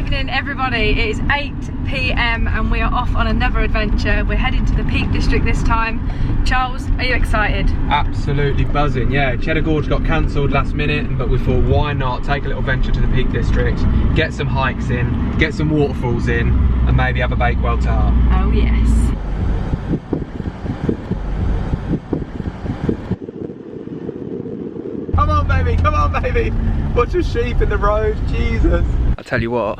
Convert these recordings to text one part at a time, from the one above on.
evening everybody, it is 8 PM and we are off on another adventure. We're heading to the Peak District this time. Charles, are you excited? Absolutely buzzing, yeah. Cheddar Gorge got cancelled last minute, but we thought why not take a little venture to the Peak District, get some hikes in, get some waterfalls in, and maybe have a Bakewell tart. Oh yes. Come on baby, watch the sheep in the road, Jesus. I tell you what,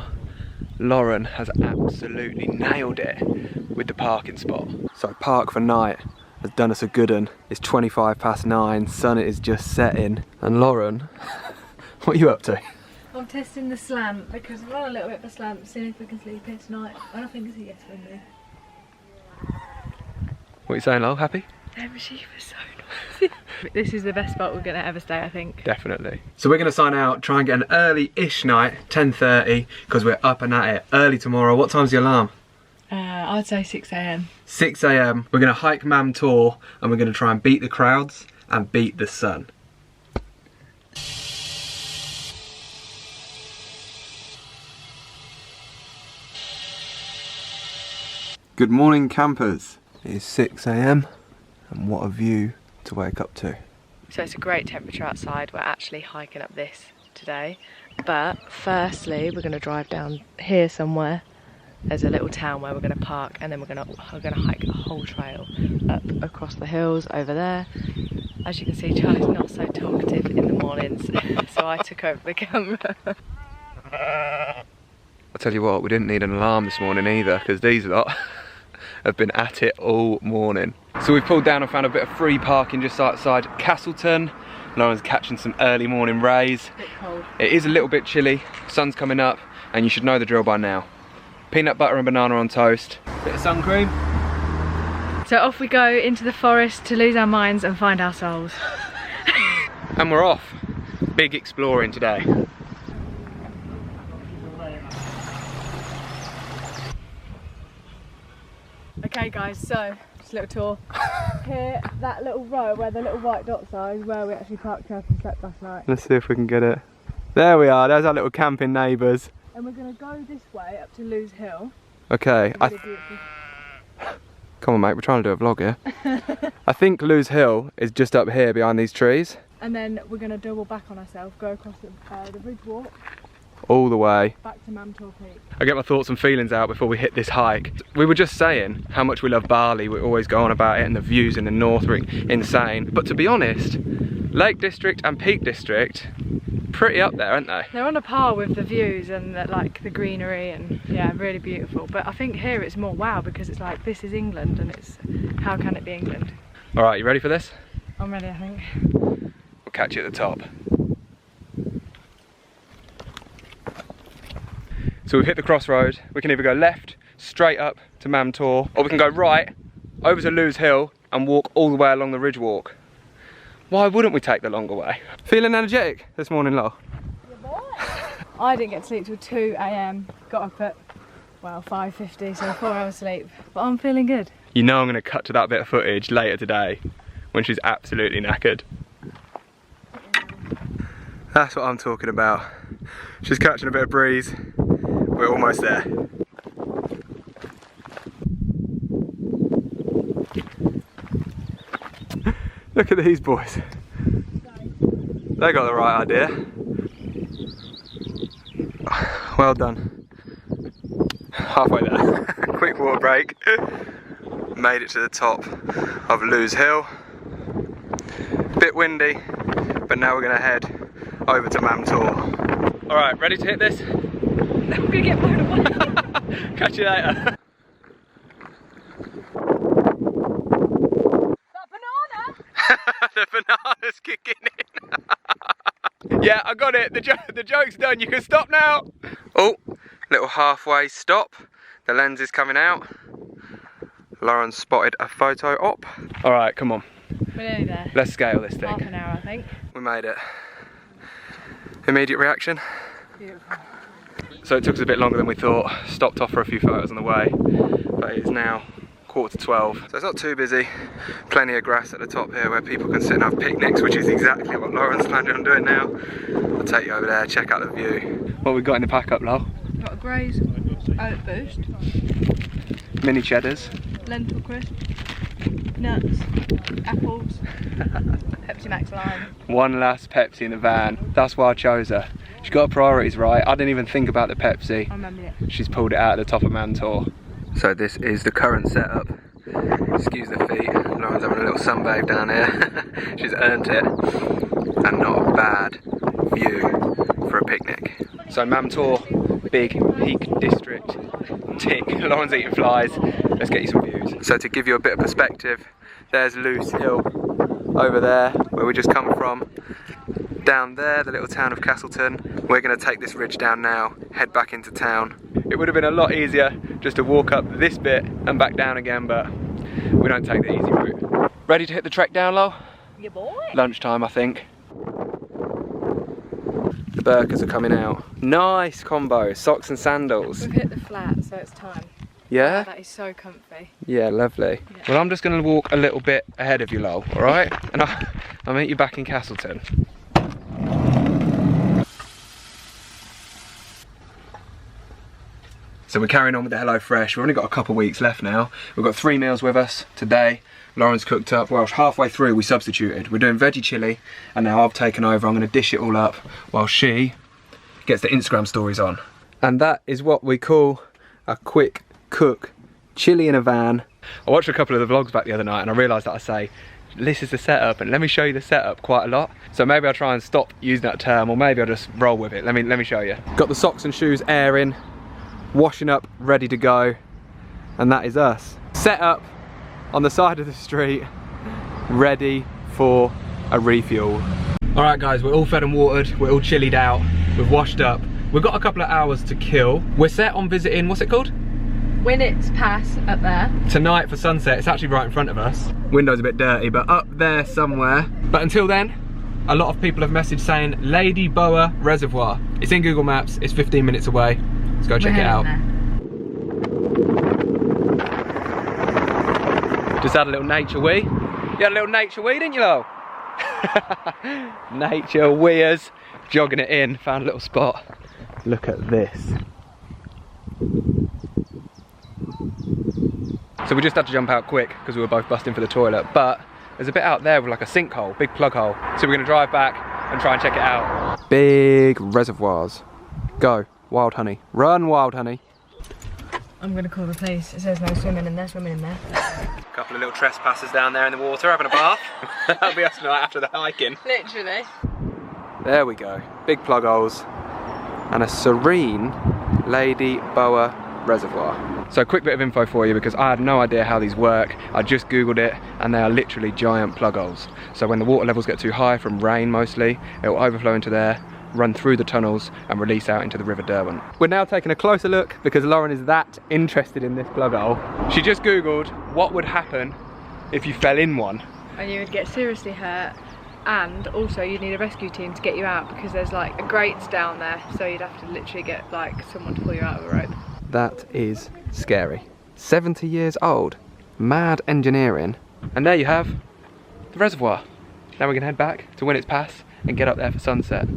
Lauren has absolutely nailed it with the parking spot. So Park for Night has done us a good one. It's 9:25, sun is just setting. And Lauren, what are you up to? I'm testing the slant because we're on a little bit of a slant, seeing if we can sleep here tonight. And I think it's a yes for me. What are you saying, Lol? Happy? Them sheep are so noisy. This is the best spot we're going to ever stay, I think. Definitely. So we're going to sign out, try and get an early-ish night, 10:30, because we're up and at it early tomorrow. What time's the alarm? I'd say 6 AM. 6 AM. We're going to hike Mam Tor, and we're going to try and beat the crowds and beat the sun. Good morning, campers. It is 6 AM, and what a view to wake up to. So it's a great temperature outside. We're actually hiking up this today. But firstly, we're going to drive down here somewhere. There's a little town where we're going to park, and then we're going to hike a whole trail up across the hills over there. As you can see, Charlie's not so talkative in the mornings, so I took over the camera. I'll tell you what, we didn't need an alarm this morning either, because these lot have been at it all morning. So we've pulled down and found a bit of free parking just outside Castleton. Lauren's catching some early morning rays. A bit cold. It is a little bit chilly, sun's coming up, and you should know the drill by now. Peanut butter and banana on toast. Bit of sun cream. So off we go into the forest to lose our minds and find our souls. And we're off. Big exploring today. Okay guys, so just a little tour. Here, that little row where the little white dots are is where we actually parked up and slept last night. Let's see if we can get it. There we are, there's our little camping neighbours. And we're going to go this way up to Lewes Hill. Okay. Really beautiful. Come on mate, we're trying to do a vlog here. I think Lewes Hill is just up here behind these trees. And then we're going to double back on ourselves, go across the bridge walk. All the way back to Mam Tor Peak. I get my thoughts and feelings out before we hit this hike. We were just saying how much we love Bali, we always go on about it, and the views in the north are insane. But to be honest, Lake District and Peak District, pretty up there, aren't they? They're on a par with the views and like the greenery, and yeah, really beautiful. But I think here it's more wow, because it's like, this is England, and it's, how can it be England? All right, you ready for this? I'm ready, I think. We'll catch you at the top. So we've hit the crossroad. We can either go left, straight up to Mam Tor, or we can go right, over to Lewes Hill, and walk all the way along the ridge walk. Why wouldn't we take the longer way? Feeling energetic this morning, Lo? Yeah, boy. I didn't get to sleep till 2 AM. Got up at, well, 5:50, so 4 hours sleep. But I'm feeling good. You know I'm gonna cut to that bit of footage later today, when she's absolutely knackered. That's what I'm talking about. She's catching a bit of breeze. We're almost there. Look at these boys. They got the right idea. Well done. Halfway there. Quick water break. Made it to the top of Lewes Hill. Bit windy, but now we're gonna head over to Mam Tor. All right, ready to hit this? I'm gonna get blown away. Catch you later. That banana! The banana's kicking in. Yeah, I got it. The joke's done. You can stop now. Oh, little halfway stop. The lens is coming out. Lauren spotted a photo op. All right, come on. We're nearly there. Let's scale this thing. Half an hour, I think. We made it. Immediate reaction? Beautiful. So it took us a bit longer than we thought. Stopped off for a few photos on the way, but it's now 11:45. So it's not too busy. Plenty of grass at the top here where people can sit and have picnics, which is exactly what Lauren's planning on doing now. I'll take you over there, check out the view. What we got in the pack up, Lol? Got Grey's oat boost, mini cheddars, lentil crisp, nuts, apples, Pepsi Max lime. one last Pepsi in the van. That's why I chose her. She got her priorities right. I didn't even think about the Pepsi. I remember it. She's pulled it out at the top of Mam Tor. So this is the current setup. Excuse the feet. Lauren's having a little sunbathe down here. She's earned it. And not a bad view for a picnic. So Mam Tor, big peak district. Tick. Lauren's eating flies. Let's get you some views. So to give you a bit of perspective, there's Luce Hill over there where we just come from. Down there, the little town of Castleton. We're going to take this ridge down now, head back into town. It would have been a lot easier just to walk up this bit and back down again, but we don't take the easy route. Ready to hit the trek down low? Yeah, boy. Lunchtime, I think. The burkers are coming out. Nice combo, socks and sandals. We've hit the flat, so it's time. Yeah? That is so comfy. Yeah, lovely. Yeah. Well, I'm just going to walk a little bit ahead of you, Lol, alright? And I'll meet you back in Castleton. So we're carrying on with the Hello Fresh. We've only got a couple of weeks left now. We've got 3 meals with us today. Lauren's cooked up. Well, halfway through we substituted. We're doing veggie chilli, and now I've taken over. I'm going to dish it all up while she gets the Instagram stories on. And that is what we call a quick cook chilli in a van. I watched a couple of the vlogs back the other night and I realised that I say, this is the setup, and let me show you the setup quite a lot. So maybe I'll try and stop using that term, or maybe I'll just roll with it. Let me show you. Got the socks and shoes airing, washing up, ready to go, and that is us. Set up on the side of the street, ready for a refuel. All right guys, we're all fed and watered, we're all chillied out, we've washed up. We've got a couple of hours to kill. We're set on visiting, what's it called? Winnats Pass up there. Tonight for sunset. It's actually right in front of us. Window's a bit dirty, but up there somewhere. But until then, a lot of people have messaged saying Ladybower Reservoir. It's in Google Maps, it's 15 minutes away. Let's go check it out. Just had a little nature wee. You had a little nature wee, didn't you, Lo? Nature weeers. Jogging it in, found a little spot. Look at this. So we just had to jump out quick because we were both busting for the toilet, but there's a bit out there with like a sinkhole, big plug hole. So we're gonna drive back and try and check it out. Big reservoirs. Go, wild honey. Run, wild honey. I'm gonna call the police. It says no swimming in there, swimming in there. A couple of little trespassers down there in the water having a bath. That'll be us tonight after the hiking. Literally. There we go. Big plug holes and a serene Ladybower Reservoir. So quick bit of info for you, because I had no idea how these work. I just googled it and they are literally giant plug holes. So when the water levels get too high from rain mostly, it will overflow into there, run through the tunnels and release out into the River Derwent. We're now taking a closer look because Lauren is that interested in this plug hole. She just googled what would happen if you fell in one. And you would get seriously hurt, and also you'd need a rescue team to get you out because there's like a grates down there, so you'd have to literally get like someone to pull you out of a rope. That is scary. 70 years old, mad engineering. And there you have the reservoir. Now we can head back to Winnats Pass and get up there for sunset.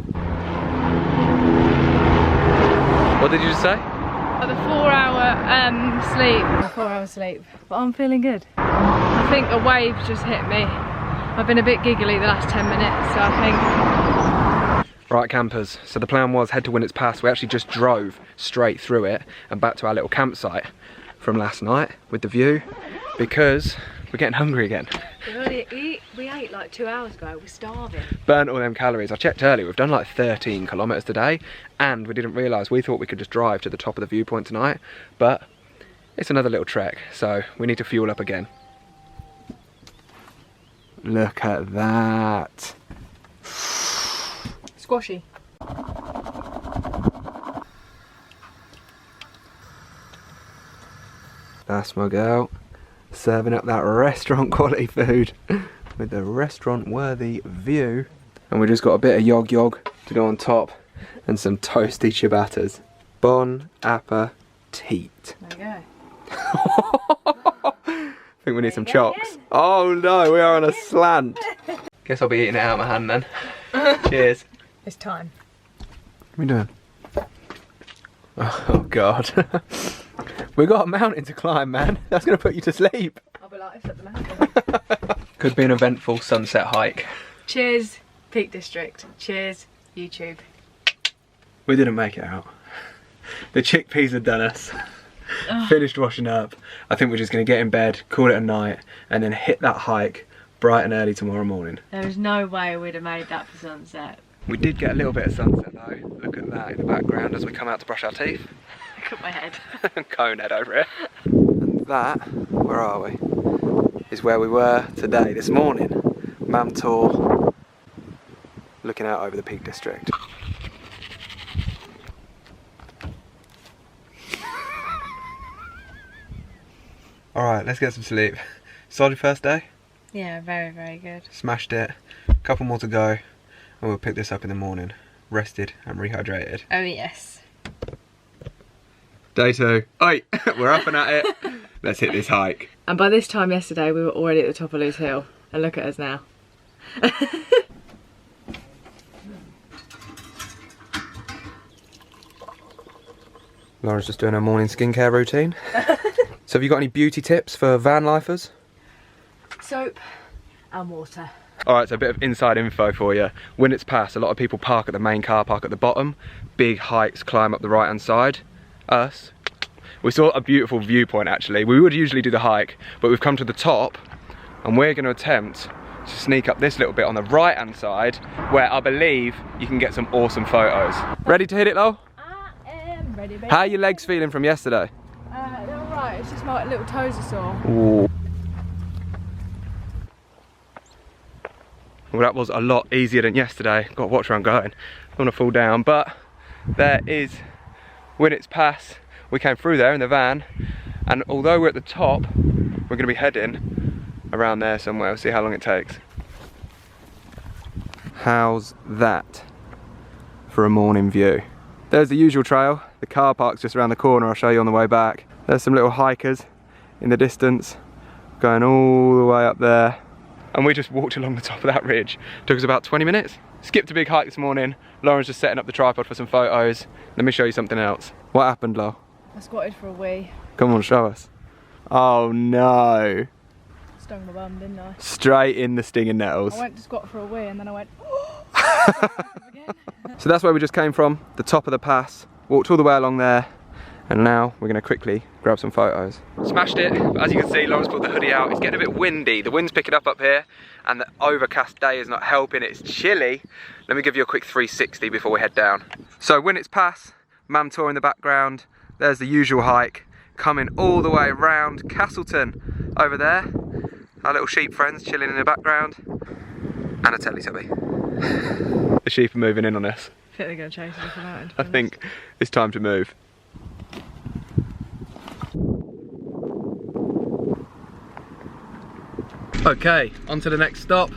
What did you just say? At the 4-hour sleep. 4 hours sleep, but I'm feeling good. I think a wave just hit me. I've been a bit giggly the last 10 minutes, so I think. Right campers, so the plan was head to Winnats Pass. We actually just drove straight through it and back to our little campsite from last night with the view, because we're getting hungry again. We ate like 2 hours ago, we're starving. Burnt all them calories. I checked earlier, we've done like 13 kilometres today, and we didn't realise, we thought we could just drive to the top of the viewpoint tonight, but it's another little trek, so we need to fuel up again. Look at that. Squashy. That's my girl, serving up that restaurant quality food with the restaurant worthy view. And we just got a bit of yog yog to go on top and some toasty ciabattas. Bon appetit. There you go. I think we need some chocks. Oh no, we are on a slant. Guess I'll be eating it out of my hand then. Cheers. It's time. What are we doing? Oh God. We got a mountain to climb, man. That's going to put you to sleep. I'll be like, it's at the mountain. Could be an eventful sunset hike. Cheers, Peak District. Cheers, YouTube. We didn't make it out. The chickpeas had done us. Finished washing up. I think we're just going to get in bed, call it a night, and then hit that hike bright and early tomorrow morning. There is no way we'd have made that for sunset. We did get a little bit of sunset though. Look at that in the background as we come out to brush our teeth. Look at my head. Cone head over here. And that, where are we? Is where we were today, this morning. Mam Tor, looking out over the Peak District. Alright, let's get some sleep. Solid first day? Yeah, very, very good. Smashed it. A couple more to go, and we'll pick this up in the morning. Rested and rehydrated. Oh yes. Day 2. Oi, we're up and at it. Let's hit this hike. And by this time yesterday, we were already at the top of Lewes Hill. And look at us now. Laura's just doing her morning skincare routine. So have you got any beauty tips for van lifers? Soap and water. Alright, so a bit of inside info for you. Winnats Pass, a lot of people park at the main car park at the bottom. Big hikes climb up the right hand side. Us, we saw a beautiful viewpoint actually. We would usually do the hike, but we've come to the top and we're going to attempt to sneak up this little bit on the right hand side where I believe you can get some awesome photos. Ready to hit it, Lo? I am ready, baby. How are your legs feeling from yesterday? They're alright, it's just my little toes are sore. Ooh. Well, that was a lot easier than yesterday. Got to watch where I'm going. Don't want to fall down, but there is Winnats Pass. We came through there in the van, and although we're at the top, we're going to be heading around there somewhere. We'll see how long it takes. How's that for a morning view? There's the usual trail. The car park's just around the corner. I'll show you on the way back. There's some little hikers in the distance going all the way up there. And we just walked along the top of that ridge. Took us about 20 minutes. Skipped a big hike this morning. Lauren's just setting up the tripod for some photos. Let me show you something else. What happened, Lo? I squatted for a wee. Come on, show us. Oh no. Stung my bum, didn't I? Straight in the stinging nettles. I went to squat for a wee and then I went, So that's where we just came from, the top of the pass. Walked all the way along there. And now we're going to quickly grab some photos. Smashed it. As you can see, Lauren's put the hoodie out. It's getting a bit windy. The wind's picking up here and the overcast day is not helping. It's chilly. Let me give you a quick 360 before we head down. So Winnats Pass, Mam Tor in the background. There's the usual hike. Coming all the way around Castleton over there. Our little sheep friends chilling in the background. And a Teletubby. The sheep are moving in on us. I think they're going to chase us out. I think it's time to move. Okay, on to the next stop.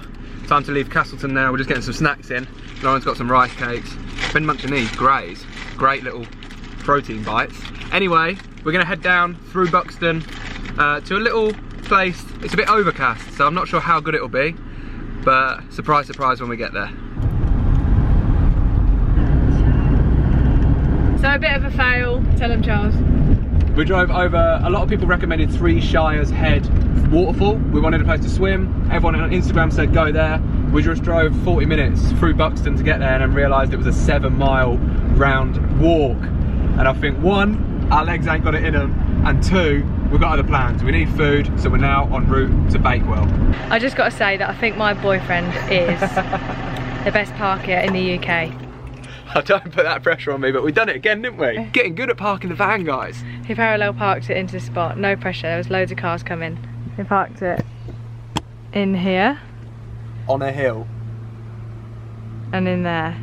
Time to leave Castleton now. We're just getting some snacks in. Lauren's got some rice cakes. Been munching these greys. Great little protein bites. Anyway, we're going to head down through Buxton to a little place. It's a bit overcast, so I'm not sure how good it'll be. But surprise, surprise when we get there. So a bit of a fail. Tell them, Charles. We drove over, a lot of people recommended Three Shires Head waterfall. We wanted a place to swim. Everyone on Instagram said go there. We just drove 40 minutes through Buxton to get there and then realised it was a 7-mile round walk. And I think 1, our legs ain't got it in them, and 2, we've got other plans. We need food, so we're now en route to Bakewell. I just got to say that I think my boyfriend is the best parker in the UK. I don't put that pressure on me, but we've done it again, didn't we? Getting good at parking the van, guys. He parallel parked it into the spot, no pressure, there was loads of cars coming. He parked it in here. On a hill. And in there.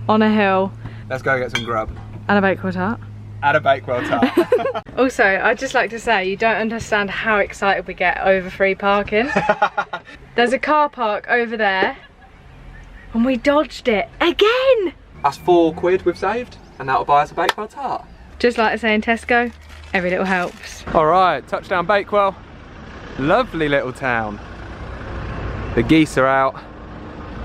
On a hill. Let's go get some grub. And a Bakewell tart. And a Bakewell tart. Also, I'd just like to say, you don't understand how excited we get over free parking. There's a car park over there, and we dodged it again! That's £4 we've saved, and that'll buy us a Bakewell tart. Just like I say in Tesco, every little helps. Alright, touchdown Bakewell. Lovely little town. The geese are out.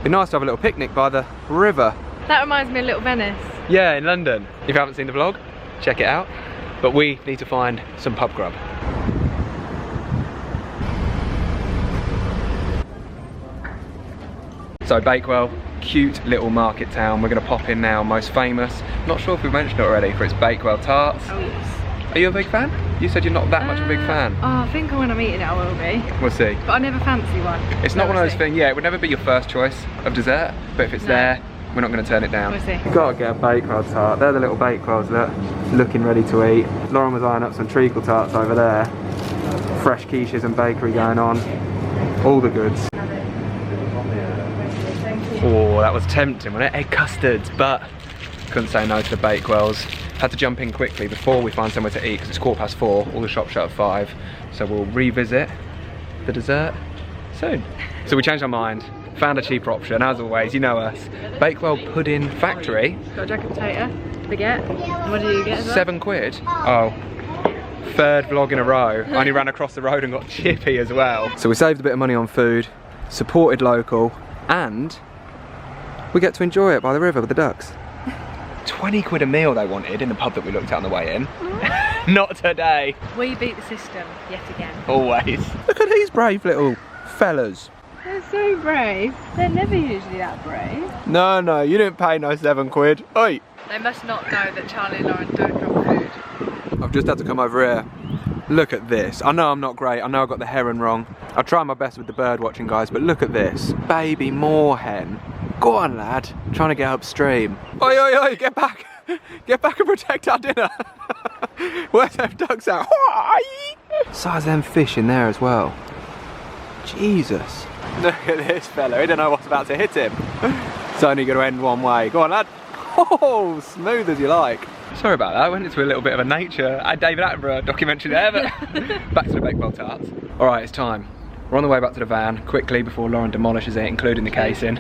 Be nice to have a little picnic by the river. That reminds me of Little Venice. Yeah, in London. If you haven't seen the vlog, check it out. But we need to find some pub grub. So Bakewell, cute little market town. We're going to pop in now. Most famous, not sure if we've mentioned it already, for its Bakewell tarts. Oh yes. Are you a big fan? You said you're not that much of a big fan. Oh, I think when I'm eating it I will be. We'll see. But I never fancy one. It's not one of those things, yeah, it would never be your first choice of dessert, but if it's there, we're not going to turn it down. We'll see. You've got to get a Bakewell tart. They're the little Bakewells that looking ready to eat. Lauren was eyeing up some treacle tarts over there. Fresh quiches and bakery going on. All the goods. Oh, that was tempting, wasn't it? Egg custards, but couldn't say no to the Bakewells. Had to jump in quickly before we find somewhere to eat because it's 4:15, all the shops shut at 5. So we'll revisit the dessert soon. So we changed our mind, found a cheaper option, as always, you know us. Bakewell Pudding Factory. Got a jacket potato, baguette. And what do you get as well? £7. Oh. Third vlog in a row. I only ran across the road and got chippy as well. So we saved a bit of money on food, supported local, and we get to enjoy it by the river with the ducks. 20 quid a meal they wanted in the pub that we looked at on the way in. Not today. We beat the system yet again. Always. Look at these brave little fellas. They're so brave. They're never usually that brave. No, you didn't pay no £7. Oi! They must not know that Charlie and Lauren don't drop food. I've just had to come over here. Look at this. I know I'm not great. I know I got the heron wrong. I'll try my best with the bird watching, guys, but look at this. Baby moorhen. Go on, lad. I'm trying to get upstream. Oi, get back. Get back and protect our dinner. Where's them ducks at? Size them fish in there as well. Jesus. Look at this fella. He don't know what's about to hit him. It's only going to end one way. Go on, lad. Oh, smooth as you like. Sorry about that. I went into a little bit of a nature David Attenborough documentary there, but back to the Bakewell tarts. All right, it's time. We're on the way back to the van quickly before Lauren demolishes it, including the casing.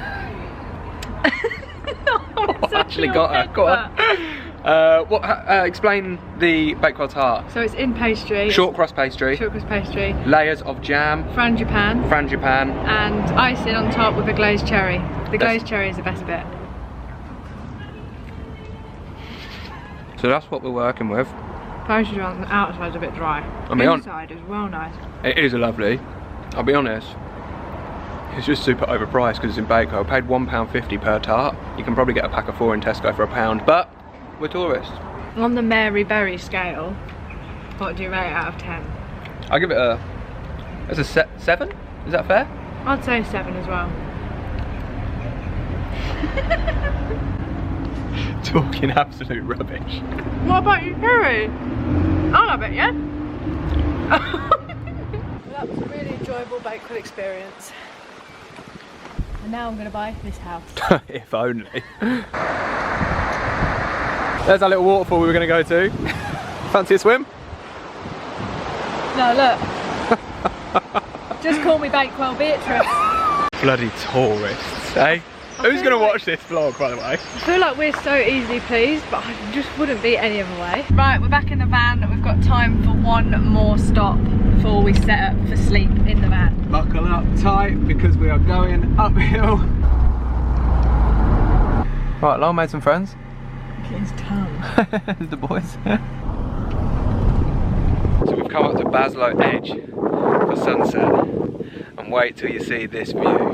Actually got her. Go on. Explain the Bakewell tart. So it's in pastry. Short crust pastry. Short crust pastry. Layers of jam. Frangipan. And icing on top with a glazed cherry. The glazed cherry is the best bit. So that's what we're working with. Pastry on the outside's a bit dry. Inside is well nice. It is lovely. I'll be honest. It's just super overpriced because it's in Bakewell. I paid £1.50 per tart. You can probably get a pack of 4 in Tesco for £1, but we're tourists. On the Mary Berry scale, what do you rate it out of 10? I'll give it a 7. Is that fair? I'd say 7 as well. Talking absolute rubbish. What about you, Kerry? I love it, yeah? That was a really enjoyable Bakewell experience. And now I'm going to buy this house. If only. There's our little waterfall we were going to go to. Fancy a swim? No, look. Just call me Bakewell Beatrice. Bloody tourists, eh? Who's going to watch this vlog, by the way? I feel like we're so easily pleased, but I just wouldn't be any other way. Right, we're back in the van. We've got time for one more stop before we set up for sleep in the van. Buckle up tight because we are going uphill. Right, Lauren made some friends. Look at his tongue. The boys. So we've come up to Baslow Edge for sunset. And wait till you see this view.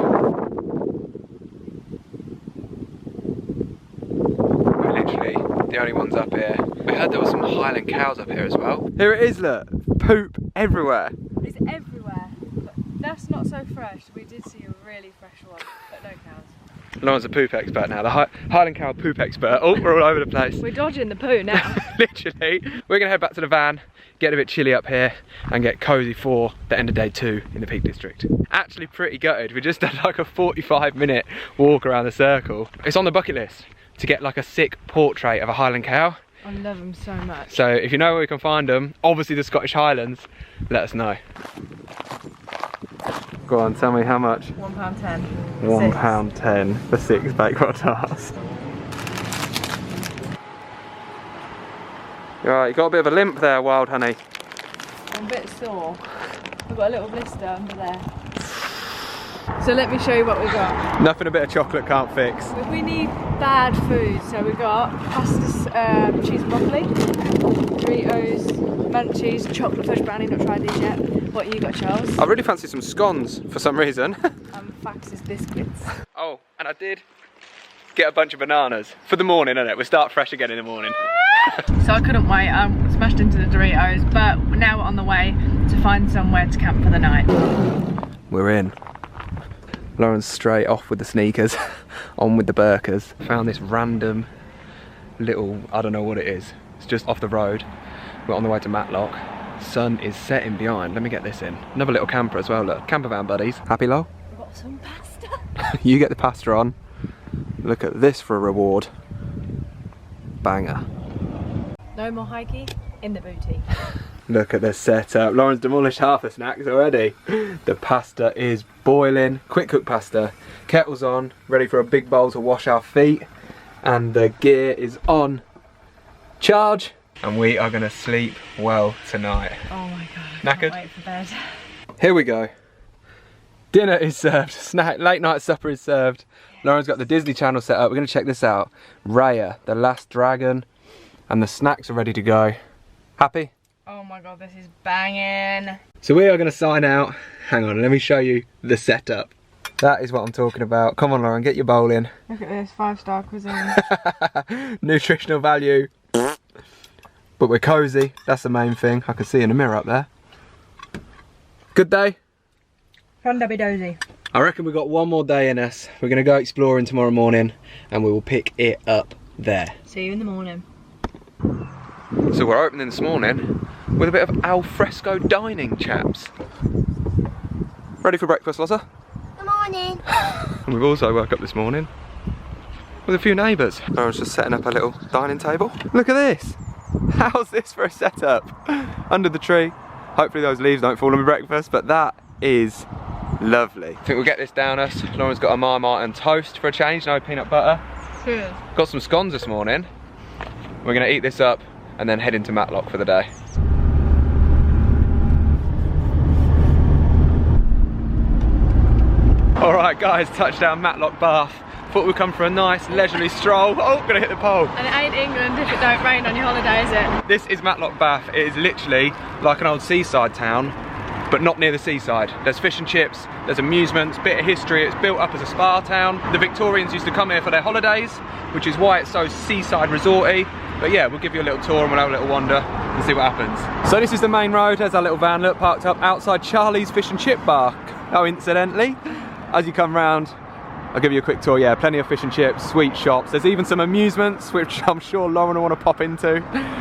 The only ones up here. We heard there were some Highland cows up here as well. Here it is, look. Poop everywhere. It's everywhere, but that's not so fresh. We did see a really fresh one, but no cows. Lauren's a poop expert now, the Highland cow poop expert. Oh, we're all over the place. We're dodging the poo now. Literally. We're gonna head back to the van, get a bit chilly up here, and get cosy for the end of day 2 in the Peak District. Actually pretty gutted. We just did like a 45-minute walk around the circle. It's on the bucket list to get like a sick portrait of a Highland cow. I love them so much. So if you know where we can find them, obviously the Scottish Highlands, let us know. Go on, tell me how much? £1.10. £1.10 for 6 Bakewell tarts. Right, you got a bit of a limp there, Wild Honey. I'm a bit sore. I've got a little blister under there. So let me show you what we got. Nothing a bit of chocolate can't fix. We need bad food, so we got pasta, cheese and broccoli. Doritos, Munchies, chocolate fudge brownie, not tried these yet. What you got, Charles? I really fancy some scones for some reason. Fax's biscuits. Oh, and I did get a bunch of bananas for the morning, innit? We'll start fresh again in the morning. So I couldn't wait, I smashed into the Doritos, but now we're on the way to find somewhere to camp for the night. We're in. Lauren's straight off with the sneakers, on with the burkas. Found this random little, I don't know what it is. It's just off the road. We're on the way to Matlock. Sun is setting behind. Let me get this in. Another little camper as well, look. Camper van buddies. Happy, Lo? We've got some pasta. You get the pasta on. Look at this for a reward. Banger. No more hikey in the booty. Look at the setup. Lauren's demolished half the snacks already. The pasta is boiling. Quick cook pasta. Kettle's on, ready for a big bowl to wash our feet. And the gear is on. Charge. And we are gonna sleep well tonight. Oh my god, I Knackered? can't wait for bed. Here we go. Dinner is served. Snack, late night supper is served. Lauren's got the Disney Channel set up. We're gonna check this out. Raya, the Last Dragon. And the snacks are ready to go. Happy? Oh my god, this is banging. So we are going to sign out. Hang on, let me show you the setup. That is what I'm talking about. Come on, Lauren, get your bowl in. Look at this, 5-star cuisine. Nutritional value. But we're cozy. That's the main thing. I can see in the mirror up there. Good day. Fun Debbie Dozy. I reckon we've got one more day in us. We're going to go exploring tomorrow morning and we will pick it up there. See you in the morning. So we're opening this morning with a bit of al fresco dining, chaps. Ready for breakfast, Lotta? Good morning. And we've also woke up this morning with a few neighbours. Lauren's just setting up a little dining table. Look at this. How's this for a setup? Under the tree. Hopefully those leaves don't fall on my breakfast, but that is lovely. I think we'll get this down us. Lauren's got a Marmite and toast for a change, no peanut butter. Good. Got some scones this morning. We're gonna eat this up and then head into Matlock for the day. All right guys, touchdown Matlock Bath. Thought we'd come for a nice leisurely stroll. Oh, gonna hit the pole. And it ain't England if it don't rain on your holiday, is it? This is Matlock Bath. It is literally like an old seaside town, but not near the seaside. There's fish and chips, there's amusements, bit of history. It's built up as a spa town. The Victorians used to come here for their holidays, which is why it's so seaside resorty. But yeah, we'll give you a little tour and we'll have a little wander and see what happens. So this is the main road. There's our little van, look, parked up outside Charlie's Fish and Chip Bar. Oh, incidentally, as you come round, I'll give you a quick tour. Yeah, plenty of fish and chips, sweet shops. There's even some amusements, which I'm sure Lauren will want to pop into.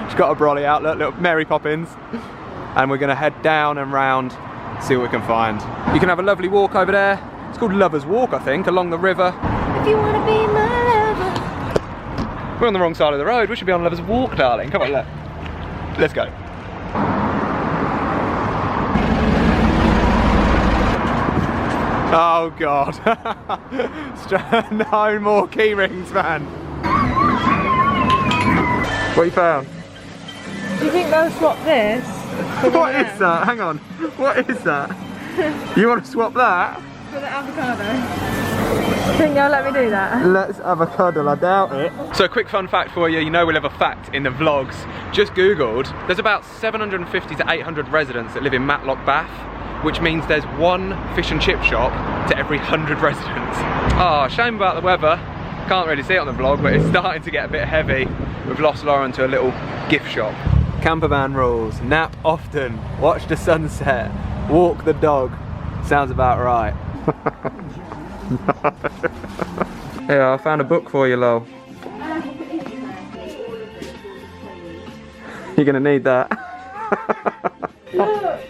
She's got a brolly out, look, little Mary Poppins. And we're gonna head down and round, see what we can find. You can have a lovely walk over there. It's called Lover's Walk, I think, along the river. If you want to be my lover. We're on the wrong side of the road. We should be on Lover's Walk, darling. Come on, look. Let's go. Oh God. No more key rings, man. What you found? Do you think they'll swap this? What is that? Hang on. What is that? You want to swap that? For the avocado. Think they'll let me do that? Let's have a cuddle, I doubt it. So a quick fun fact for you know we'll have a fact in the vlogs. Just Googled, there's about 750 to 800 residents that live in Matlock Bath, which means there's one fish and chip shop to every 100 residents. Oh, shame about the weather. Can't really see it on the vlog, but it's starting to get a bit heavy. We've lost Lauren to a little gift shop. Campervan rules, nap often, watch the sunset, walk the dog. Sounds about right. Yeah, I found a book for you, Lol. You're gonna need that. Look!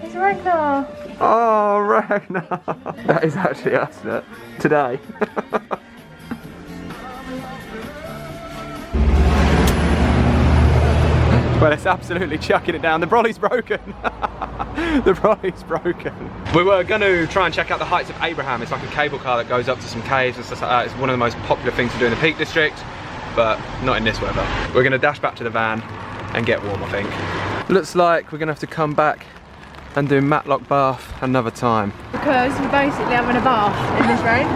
It's Ragnar! Oh, Ragnar! That is actually us, look. Today. Well, it's absolutely chucking it down. The brolly's broken. The brolly's broken. We were going to try and check out the Heights of Abraham. It's like a cable car that goes up to some caves and stuff like that. It's one of the most popular things to do in the Peak District, but not in this weather. We're going to dash back to the van and get warm, I think. Looks like we're going to have to come back and do Matlock Bath another time. Because we're basically having a bath in this rain.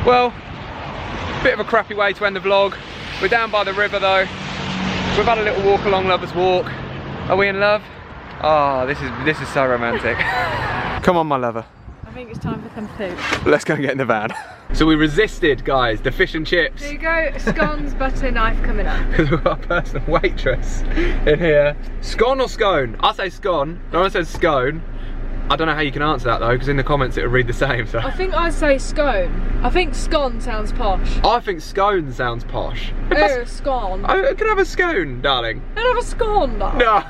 Well, Bit of a crappy way to end the vlog. We're down by the river though. We've had a little walk along Lovers Walk. Are we in love? Oh, this is so romantic. Come on, my lover. I think it's time for some food. Let's go and get in the van. So we resisted, guys, the fish and chips. There you go, scones, butter, knife coming up. Because we've got a personal waitress in here. Scone or scone? I say scone. No one says scone. I don't know how you can answer that though, because in the comments it would read the same. So I think I'd say scone. I think scone sounds posh. I think scone sounds posh. Oh, scone. I can I have a scone, darling. Can I have a scone, though? No.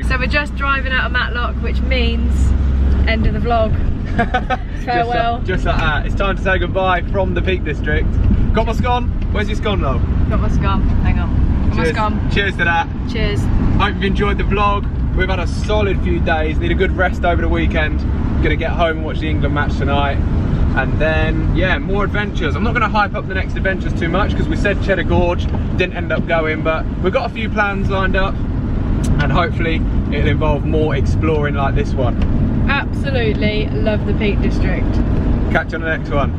So we're just driving out of Matlock, which means end of the vlog. Farewell. Just like that. It's time to say goodbye from the Peak District. Got my scone? Where's your scone, love? Got my scone. Hang on. Got my scone. Cheers to that. Cheers. Hope you've enjoyed the vlog. We've had a solid few days. Need a good rest over the weekend. Gonna get home and watch the England match tonight. And then, yeah, more adventures. I'm not gonna hype up the next adventures too much because we said Cheddar Gorge, didn't end up going, but we've got a few plans lined up and hopefully it'll involve more exploring like this one. Absolutely love the Peak District. Catch you on the next one.